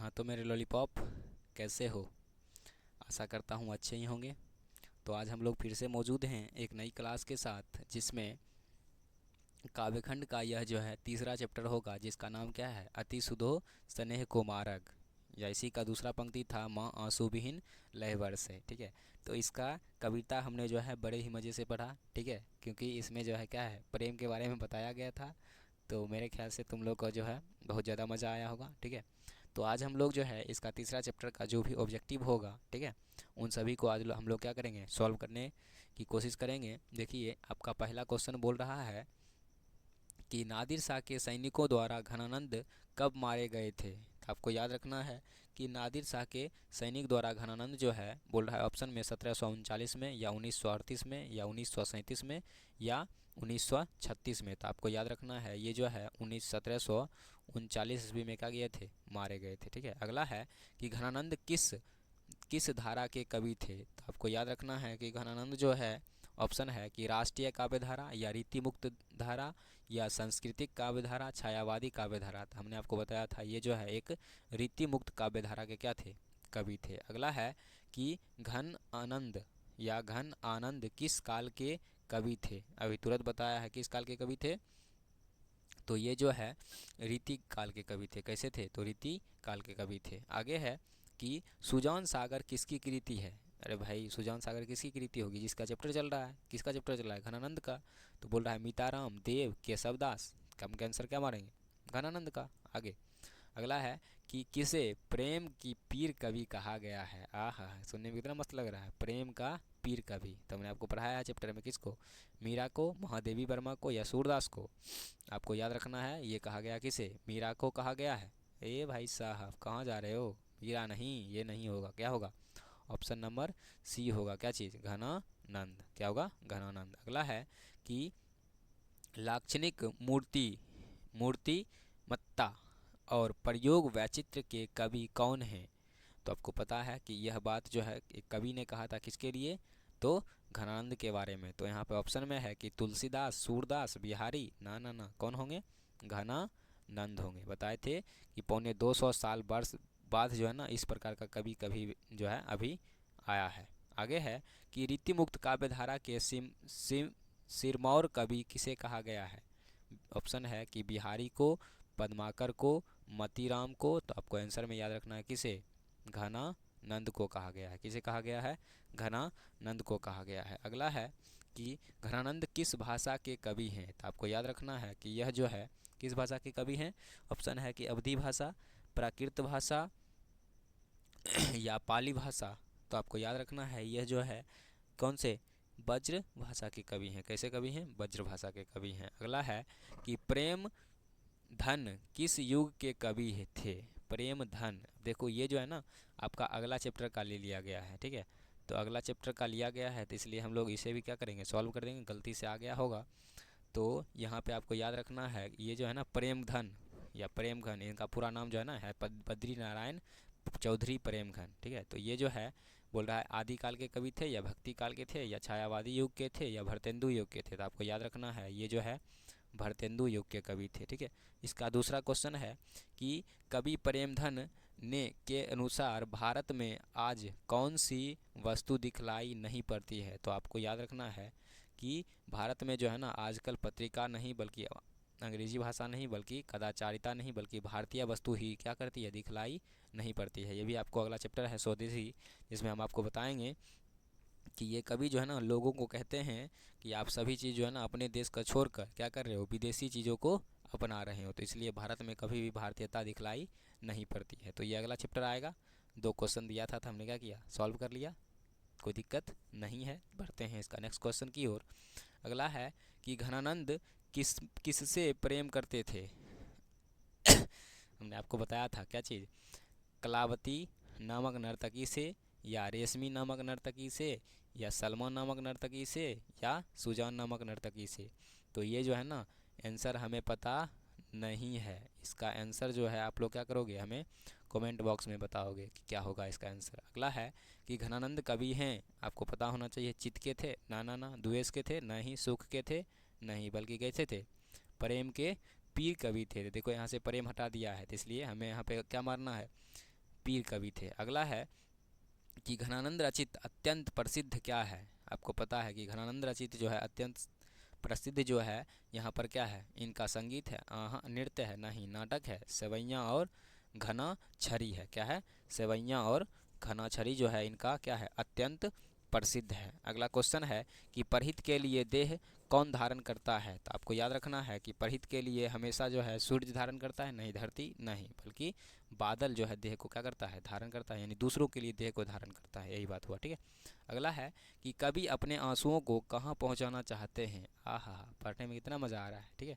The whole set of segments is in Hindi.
हाँ तो मेरे लॉलीपॉप, कैसे हो? आशा करता हूँ अच्छे ही होंगे। तो आज हम लोग फिर से मौजूद हैं एक नई क्लास के साथ, जिसमें काव्यखंड का यह जो है तीसरा चैप्टर होगा, जिसका नाम क्या है? अति सुधो स्नेह कुमारक, या इसी का दूसरा पंक्ति था माँ आंसू विहीन लहवर से। ठीक है, तो इसका कविता हमने जो है बड़े ही मज़े से पढ़ा। ठीक है, क्योंकि इसमें जो है क्या है, प्रेम के बारे में बताया गया था। तो मेरे ख्याल से तुम लोग को जो है बहुत ज़्यादा मज़ा आया होगा। ठीक है, तो आज हम लोग जो है इसका तीसरा चैप्टर का जो भी ऑब्जेक्टिव होगा, ठीक है, उन सभी को आज हम लोग क्या करेंगे, सॉल्व करने की कोशिश करेंगे। देखिए, आपका पहला क्वेश्चन बोल रहा है कि नादिर शाह के सैनिकों द्वारा घनानंद कब मारे गए थे। तो आपको याद रखना है कि नादिर शाह के सैनिक द्वारा घनानंद जो है, बोल रहा है ऑप्शन में 1739 में, या 1938 में, या 1937 में, या 1936 में। तो आपको याद रखना है ये जो है 1739 ईस्वी में क्या गए थे, मारे गए थे। ठीक है, अगला है कि घनानंद किस किस धारा के कवि थे। तो आपको याद रखना है कि घनानंद जो है, ऑप्शन है कि राष्ट्रीय काव्य धारा, या रीति मुक्त धारा, या सांस्कृतिक काव्य धारा, छायावादी काव्य धारा। तो हमने आपको बताया था ये जो है एक रीति मुक्त काव्य धारा के क्या थे, कवि थे। अगला है कि घन आनंद या घन आनंद किस काल के कवि थे। अभी तुरंत बताया है किस काल के कवि थे, तो ये जो है रीति काल के कवि थे। कैसे थे, तो रीति काल के कवि थे। आगे है कि सुजान सागर किसकी कृति है। अरे भाई, सुजान सागर किसकी कृति होगी, जिसका चैप्टर चल रहा है। किसका चैप्टर चल रहा है, घनानंद का। तो बोल रहा है मीताराम, देव, केशवदास। कम के आंसर क्या मारेंगे, घनानंद का। आगे अगला है कि किसे प्रेम की पीर कवि कहा गया है। आहा, सुनने में कितना मस्त लग रहा है, प्रेम का पीर कवि। तो हमने आपको पढ़ाया है चैप्टर में, किसको, मीरा को, महादेवी वर्मा को, या सूरदास को। आपको याद रखना है ये कहा गया किसे, मीरा को कहा गया है। ए भाई साहब, कहाँ जा रहे हो, मीरा नहीं, ये नहीं होगा। क्या होगा, ऑप्शन नंबर सी होगा। क्या चीज़, घनानंद। क्या होगा, घनानंद। अगला है कि लाक्षणिक मूर्ति मूर्तिमत्ता और प्रयोग वैचित्र के कवि कौन हैं। तो आपको पता है कि यह बात जो है एक कवि ने कहा था, किसके लिए, तो घनानंद के बारे में। तो यहाँ पे ऑप्शन में है कि तुलसीदास, सूरदास, बिहारी। ना ना ना, कौन होंगे, घनानंद होंगे। बताए थे कि 250 साल वर्ष बाद जो है ना इस प्रकार का कवि कभी जो है अभी आया है। आगे है कि रीति मुक्त काव्य धारा के सिरमौर कवि किसे कहा गया है। ऑप्शन है कि बिहारी को, पद्माकर को, मतीराम को। तो आपको आंसर में याद रखना है किसे, घनानंद को कहा गया है। किसे कहा गया है, घनानंद को कहा गया है। अगला है कि घनानंद किस भाषा के कवि हैं। तो आपको याद रखना है कि यह जो है किस भाषा के कवि हैं। ऑप्शन है कि अवधी भाषा, प्राकृत भाषा, या पाली भाषा। तो आपको याद रखना है यह जो है कौन से, वज्र भाषा के कवि हैं। कैसे कवि हैं, वज्र भाषा के कवि हैं। अगला है कि प्रेम धन किस युग के कवि थे। प्रेम धन, देखो ये जो है ना आपका अगला चैप्टर का ले लिया गया है। ठीक है, तो अगला चैप्टर का लिया गया है, तो इसलिए हम लोग इसे भी क्या करेंगे, सॉल्व कर देंगे। गलती से आ गया होगा, तो यहाँ पे आपको याद रखना है ये जो है ना प्रेम धन या प्रेम घन, इनका पूरा नाम जो है ना है बद्री नारायण चौधरी प्रेम घन। ठीक है, तो ये जो है बोल रहा है आदिकाल के कवि थे, या भक्ति काल के थे, या छायावादी युग के थे, या भरतेंदु युग के थे। तो आपको याद रखना है ये जो है भरतेंदु युग के कवि थे। ठीक है, इसका दूसरा क्वेश्चन है कि कवि प्रेमधन ने के अनुसार भारत में आज कौन सी वस्तु दिखलाई नहीं पड़ती है। तो आपको याद रखना है कि भारत में जो है ना आजकल पत्रिका नहीं, बल्कि अंग्रेजी भाषा नहीं, बल्कि कदाचारिता नहीं, बल्कि भारतीय वस्तु ही क्या करती है, दिखलाई नहीं पड़ती है। ये भी आपको अगला चैप्टर है स्वदेशी, जिसमें हम आपको बताएंगे कि ये कवि जो है ना लोगों को कहते हैं कि आप सभी चीज़ जो है ना अपने देश का छोड़कर क्या कर रहे हो, विदेशी चीज़ों को अपना रहे हो। तो इसलिए भारत में कभी भी भारतीयता दिखलाई नहीं पड़ती है। तो ये अगला चैप्टर आएगा। 2 क्वेश्चन दिया था, तो हमने क्या किया, सॉल्व कर लिया, कोई दिक्कत नहीं है। बढ़ते हैं इसका नेक्स्ट क्वेश्चन की ओर। अगला है कि घनानंद किससे प्रेम करते थे। हमने आपको बताया था क्या चीज़, कलावती नामक नर्तकी से, या रेशमी नामक नर्तकी से, या सलमा नामक नर्तकी से, या सुजान नामक नर्तकी से। तो ये जो है ना आंसर हमें पता नहीं है। इसका आंसर जो है आप लोग क्या करोगे, हमें कमेंट बॉक्स में बताओगे कि क्या होगा इसका आंसर। अगला है कि घनानंद कवि हैं, आपको पता होना चाहिए, चित्त के थे, ना ना ना, द्वेष के थे, नहीं सुख के थे, नहीं, बल्कि कैसे थे, प्रेम के पीर कवि थे। देखो यहाँ से प्रेम हटा दिया है, तो इसलिए हमें यहाँ पे क्या मारना है, वीर कवि थे। अगला है कि घनानंद रचित अत्यंत प्रसिद्ध क्या है। आपको पता है कि घनानंद रचित जो है अत्यंत प्रसिद्ध जो है यहाँ पर क्या है, इनका संगीत है, नृत्य है, नहीं, नाटक है, सेवैयाँ और घना छरी है। क्या है, सेवैयाँ और घना छरी जो है इनका क्या है, अत्यंत प्रसिद्ध है। अगला क्वेश्चन है कि परहित के लिए देह कौन धारण करता है। तो आपको याद रखना है कि परहित के लिए हमेशा जो है सूर्य धारण करता है, नहीं धरती, नहीं, बल्कि बादल जो है देह को क्या करता है, धारण करता है, यानी दूसरों के लिए देह को धारण करता है, यही बात हुआ। ठीक है, अगला है कि कवि अपने आंसुओं को कहाँ पहुँचाना चाहते हैं। आहा, पढ़ने में कितना मज़ा आ रहा है। ठीक है,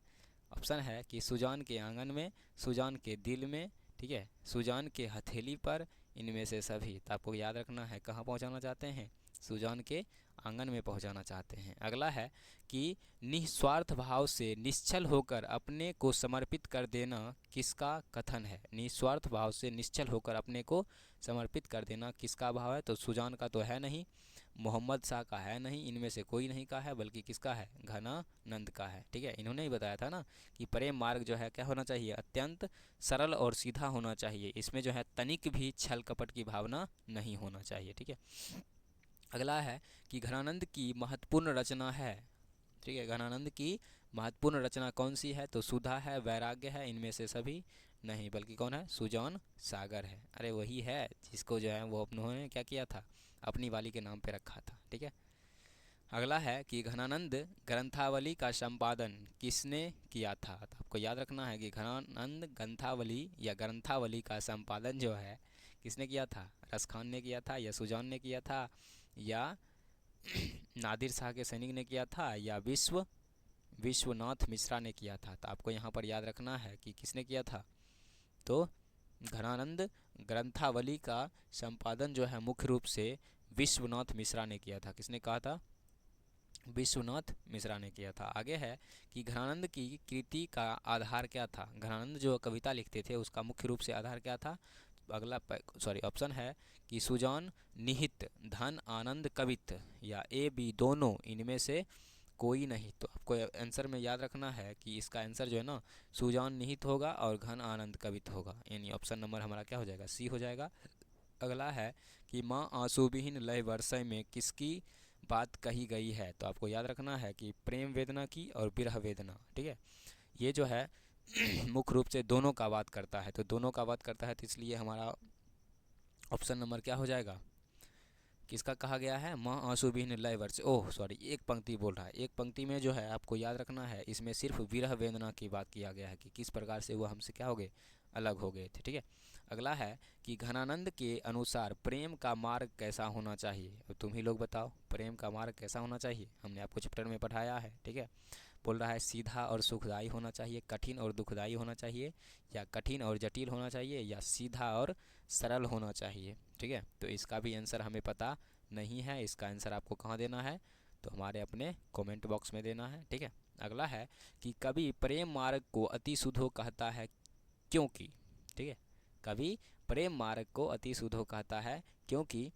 ऑप्शन है कि सुजान के आंगन में, सुजान के दिल में, ठीक है, सुजान के हथेली पर, इनमें से सभी। तो आपको याद रखना है कहाँ पहुँचाना चाहते हैं, सुजान के आंगन में पहुँचाना चाहते हैं। अगला है कि निस्वार्थ भाव से निश्चल होकर अपने को समर्पित कर देना किसका कथन है। निस्वार्थ भाव से निश्चल होकर अपने को समर्पित कर देना किसका भाव है। तो सुजान का तो है नहीं, मोहम्मद शाह का है नहीं, इनमें से कोई नहीं का है, बल्कि किसका है, घनानंद का है। ठीक है, इन्होंने ही बताया था ना कि प्रेम मार्ग जो है क्या होना चाहिए, अत्यंत सरल और सीधा होना चाहिए, इसमें जो है तनिक भी छल कपट की भावना नहीं होना चाहिए। ठीक है, अगला है कि घनानंद की महत्वपूर्ण रचना है। ठीक है, घनानंद की महत्वपूर्ण रचना कौन सी है। तो सुधा है, वैराग्य है, इनमें से सभी नहीं, बल्कि कौन है, सुजान सागर है। अरे वही है जिसको जो है वो उन्होंने क्या किया था, अपनी वाली के नाम पे रखा था। ठीक है, अगला है कि घनानंद ग्रंथावली का संपादन किसने किया था। तो आपको याद रखना है कि घनानंद ग्रंथावली या ग्रंथावली का संपादन जो है किसने किया था, रसखान ने किया था, या सुजान ने किया था, या नादिर शाह के सैनिक ने किया था, या विश्वनाथ मिश्रा ने किया था। तो आपको यहाँ पर याद रखना है कि किसने किया था। तो घनानंद ग्रंथावली का संपादन जो है मुख्य रूप से विश्वनाथ मिश्रा ने किया था। किसने कहा था, विश्वनाथ मिश्रा ने किया था। आगे है कि घनानंद की कृति का आधार क्या था। घनानंद जो कविता लिखते थे उसका मुख्य रूप से आधार क्या था। अगला ऑप्शन है कि सुजान, निहित, धन, आनंद, कवित्त, या ए बी दोनों, इनमें से कोई नहीं। तो आपको आंसर में याद रखना है कि इसका आंसर जो है ना सुजान निहित होगा और घन आनंद कवित्त होगा, यानी ऑप्शन नंबर हमारा क्या हो जाएगा, सी हो जाएगा। अगला है कि माँ आंसूविहीन लय बरसय में किसकी बात कही गई है। तो आपको याद रखना है कि प्रेम वेदना की और विरह वेदना। ठीक है, ये जो है मुख्य रूप से दोनों का बात करता है। तो दोनों का बात करता है, तो इसलिए हमारा ऑप्शन नंबर क्या हो जाएगा, किसका कहा गया है, माँ आंसूविहीन लय वर्ष। ओह सॉरी, एक पंक्ति बोल रहा है, एक पंक्ति में जो है आपको याद रखना है इसमें सिर्फ विरह वेदना की बात किया गया है कि किस प्रकार से वो हमसे क्या हो गए, अलग हो गए थे। ठीक है, अगला है कि घनानंद के अनुसार प्रेम का मार्ग कैसा होना चाहिए। और तुम ही लोग बताओ प्रेम का मार्ग कैसा होना चाहिए, हमने आपको चैप्टर में पढ़ाया है। ठीक है, बोल रहा है सीधा और सुखदायी होना चाहिए, कठिन और दुखदायी होना चाहिए, या कठिन और जटिल होना चाहिए, या सीधा और सरल होना चाहिए। ठीक है, तो इसका भी आंसर हमें पता नहीं है। इसका आंसर आपको कहाँ देना है, तो हमारे अपने कमेंट बॉक्स में देना है। ठीक है, अगला है कि कवि प्रेम मार्ग को अति सुधो कहता है क्योंकि। ठीक है, कवि प्रेम मार्ग को अति सुधो कहता है क्योंकि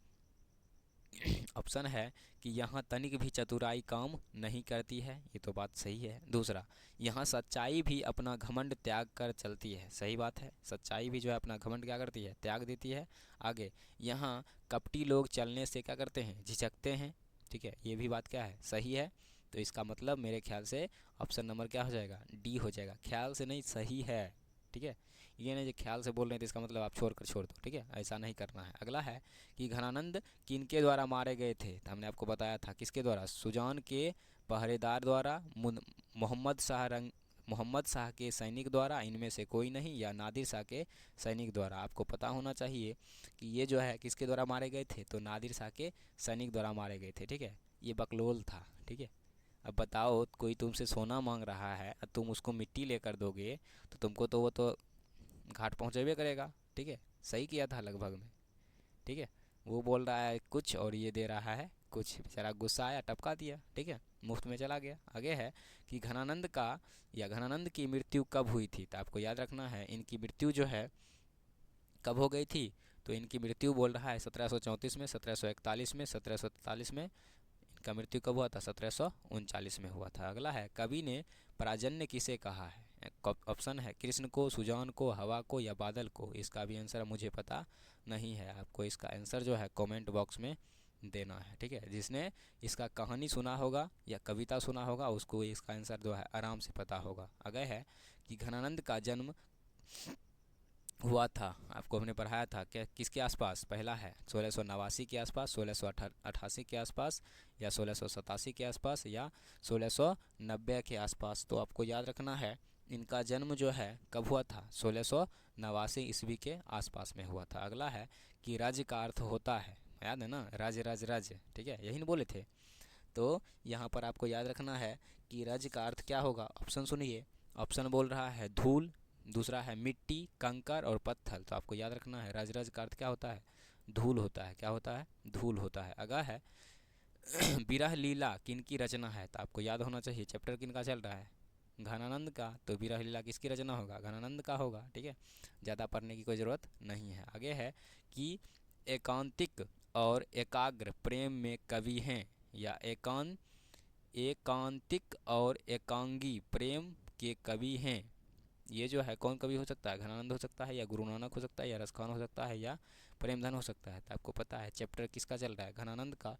ऑप्शन है कि यहाँ तनिक भी चतुराई काम नहीं करती है, ये तो बात सही है। दूसरा, यहाँ सच्चाई भी अपना घमंड त्याग कर चलती है, सही बात है, सच्चाई भी जो है अपना घमंड क्या करती है, त्याग देती है। आगे, यहाँ कपटी लोग चलने से क्या करते हैं, झिझकते हैं। ठीक है, ये भी बात क्या है, सही है। तो इसका मतलब मेरे ख्याल से ऑप्शन नंबर क्या हो जाएगा, डी हो जाएगा। ख्याल से नहीं, सही है। ठीक है, ये नहीं जो ख्याल से बोल रहे हैं तो इसका मतलब आप छोड़ दो। ठीक है, ऐसा नहीं करना है। अगला है कि घनानंद किनके द्वारा मारे गए थे। तो हमने आपको बताया था किसके द्वारा, सुजान के पहरेदार द्वारा, मोहम्मद शाह के सैनिक द्वारा, इनमें से कोई नहीं, या नादिर शाह के सैनिक द्वारा। आपको पता होना चाहिए कि ये जो है किसके द्वारा मारे गए थे, तो नादिर शाह के सैनिक द्वारा मारे गए थे। ठीक है, ये बकलोल था। ठीक है, अब बताओ कोई तुमसे सोना मांग रहा है और तुम उसको मिट्टी लेकर दोगे तो तुमको तो वो तो घाट पहुँचेबे करेगा। ठीक है, सही किया था लगभग में। ठीक है, वो बोल रहा है कुछ और ये दे रहा है कुछ, बेचारा गुस्सा आया, टपका दिया। ठीक है, मुफ्त में चला गया। आगे है कि घनानंद का या घनानंद की मृत्यु कब हुई थी। तो आपको याद रखना है इनकी मृत्यु जो है कब हो गई थी। तो इनकी मृत्यु बोल रहा है 1734 में, 1741 में, 1743 में। इनका मृत्यु कब हुआ था, 1739 में हुआ था। अगला है कवि ने पराजन्य किसे कहा है। ऑप्शन है कृष्ण को, सुजान को, हवा को या बादल को। इसका भी आंसर मुझे पता नहीं है, आपको इसका आंसर जो है कमेंट बॉक्स में देना है, ठीक है। जिसने इसका कहानी सुना होगा या कविता सुना होगा उसको इसका आंसर जो है आराम से पता होगा। अगला है कि घनानंद का जन्म हुआ था, आपको हमने पढ़ाया था कि किसके आसपास। पहला है 1689 के आसपास, 1688 के आसपास, या 1687 के आसपास, या 1690 के आसपास। तो आपको याद रखना है इनका जन्म जो है कब हुआ था, 1689 ईस्वी के आसपास में हुआ था। अगला है कि राज्य का अर्थ होता है, याद है ना, राज्य राज्य राज्य, ठीक है, यही नहीं बोले थे। तो यहाँ पर आपको याद रखना है कि राज्य का अर्थ क्या होगा। ऑप्शन सुनिए, ऑप्शन बोल रहा है धूल, दूसरा है मिट्टी, कंकर और पत्थर। तो आपको याद रखना है राज्य राज्य का अर्थ क्या होता है, धूल होता है। क्या होता है, धूल होता है। अगला है विरह लीला किनकी रचना है, तो आपको याद होना चाहिए चैप्टर किनका चल रहा है, घनानंद का। तो विरह लीला किसकी रचना होगा, घनानंद का होगा, ठीक है, ज़्यादा पढ़ने की कोई ज़रूरत नहीं है। आगे है कि एकांतिक और एकाग्र प्रेम में कवि हैं, या एकांतिक और एकांगी प्रेम के कवि हैं। ये जो है कौन कवि हो सकता है, घनानंद हो सकता है, या गुरु नानक हो सकता है, या रसखान हो सकता है, या प्रेमधन हो सकता है। तो आपको पता है चैप्टर किसका चल रहा है, घनानंद का।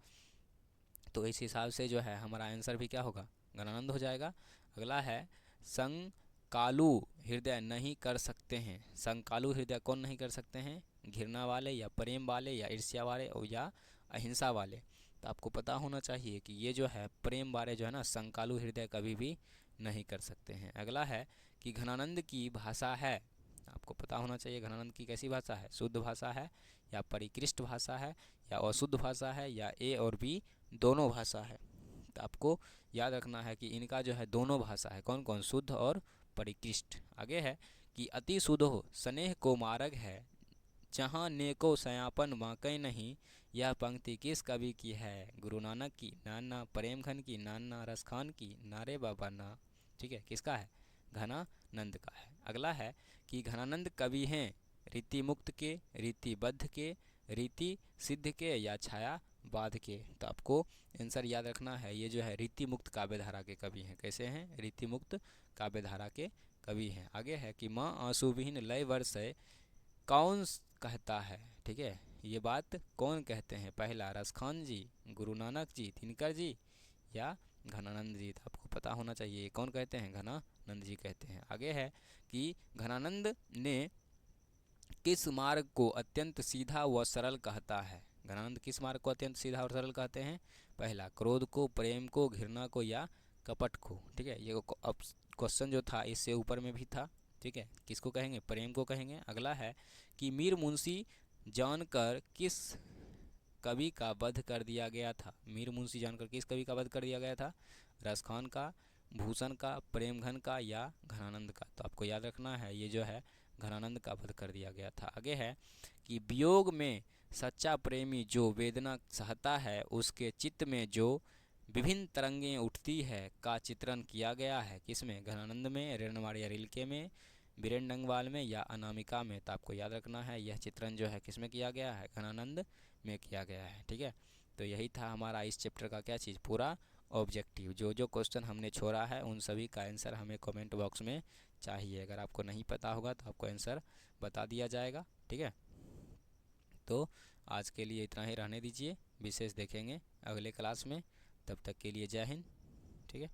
तो इस हिसाब से जो है हमारा आंसर भी क्या होगा, घनानंद हो जाएगा। अगला है संकालु हृदय नहीं कर सकते हैं। संकालु हृदय कौन नहीं कर सकते हैं, घृणा वाले, या प्रेम वाले, या ईर्ष्या वाले, और या अहिंसा वाले। तो आपको पता होना चाहिए कि ये जो है प्रेम वाले जो है ना, संकालु हृदय कभी भी नहीं कर सकते हैं। अगला है कि घनानंद की भाषा है, आपको पता होना चाहिए घनानंद की कैसी भाषा है, शुद्ध भाषा है, या परिकृष्ट भाषा है, या अशुद्ध भाषा है, या ए और बी दोनों भाषा है। तो आपको याद रखना है कि इनका जो है दोनों भाषा है, कौन कौन, शुद्ध और परिकृष्ट। आगे है कि अति शुद्ध हो स्नेह को मार्ग है, जहाँ नेको सयापन वाकई नहीं। यह पंक्ति किस कवि की है, गुरु नानक की, नाना प्रेमघन की, नाना रसखान की, नारे बाबा ना, ठीक है, किसका है, घनानंद का है। अगला है कि घनानंद कवि हैं रीति मुक्त के, रीतिबद्ध के, रीति सिद्ध के, या छायावाद के। तो आपको आंसर याद रखना है, ये जो है रीति मुक्त काव्यधारा के कवि हैं। कैसे हैं, रीति मुक्त काव्यधारा के कवि हैं। आगे है कि माँ आंसुविहीन लय वर्षय कौन कहता है, ठीक है, ये बात कौन कहते हैं, पहला रसखान जी, गुरु नानक जी, दिनकर जी, या घनानंद जी। तो आपको पता होना चाहिए ये कौन कहते हैं, घनानंद जी कहते हैं। आगे है कि घनानंद ने किस मार्ग को अत्यंत सीधा व सरल कहता है, घनानंद किस मार्ग को अत्यंत सीधा और सरल कहते हैं, पहला क्रोध को, प्रेम को, घृणा को, या कपट को, ठीक है। ये क्वेश्चन जो था इससे ऊपर में भी था, ठीक है, किसको कहेंगे, प्रेम को कहेंगे। अगला है कि मीर मुंशी जानकर किस कवि का वध कर दिया गया था, मीर मुंशी जानकर किस कवि का वध कर दिया गया था, रसखान का, भूषण का, प्रेमघन का, या घनानंद का। तो आपको याद रखना है ये जो है घनानंद का वध कर दिया गया था। आगे है कि वियोग में सच्चा प्रेमी जो वेदना सहता है, उसके चित्त में जो विभिन्न तरंगें उठती है का चित्रण किया गया है, किसमें, घनानंद में, रेणुमाड़िया रिलके में, बीरेन डंगवाल में, या अनामिका में। तो आपको याद रखना है यह चित्रण जो है किसमें किया गया है, घनानंद में किया गया है, ठीक है। तो यही था हमारा इस चैप्टर का क्या चीज़, पूरा ऑब्जेक्टिव। जो जो क्वेश्चन हमने छोड़ा है उन सभी का आंसर हमें कमेंट बॉक्स में चाहिए। अगर आपको नहीं पता होगा तो आपको आंसर बता दिया जाएगा, ठीक है। तो आज के लिए इतना ही रहने दीजिए, विशेष देखेंगे अगले क्लास में। तब तक के लिए जय हिंद, ठीक है।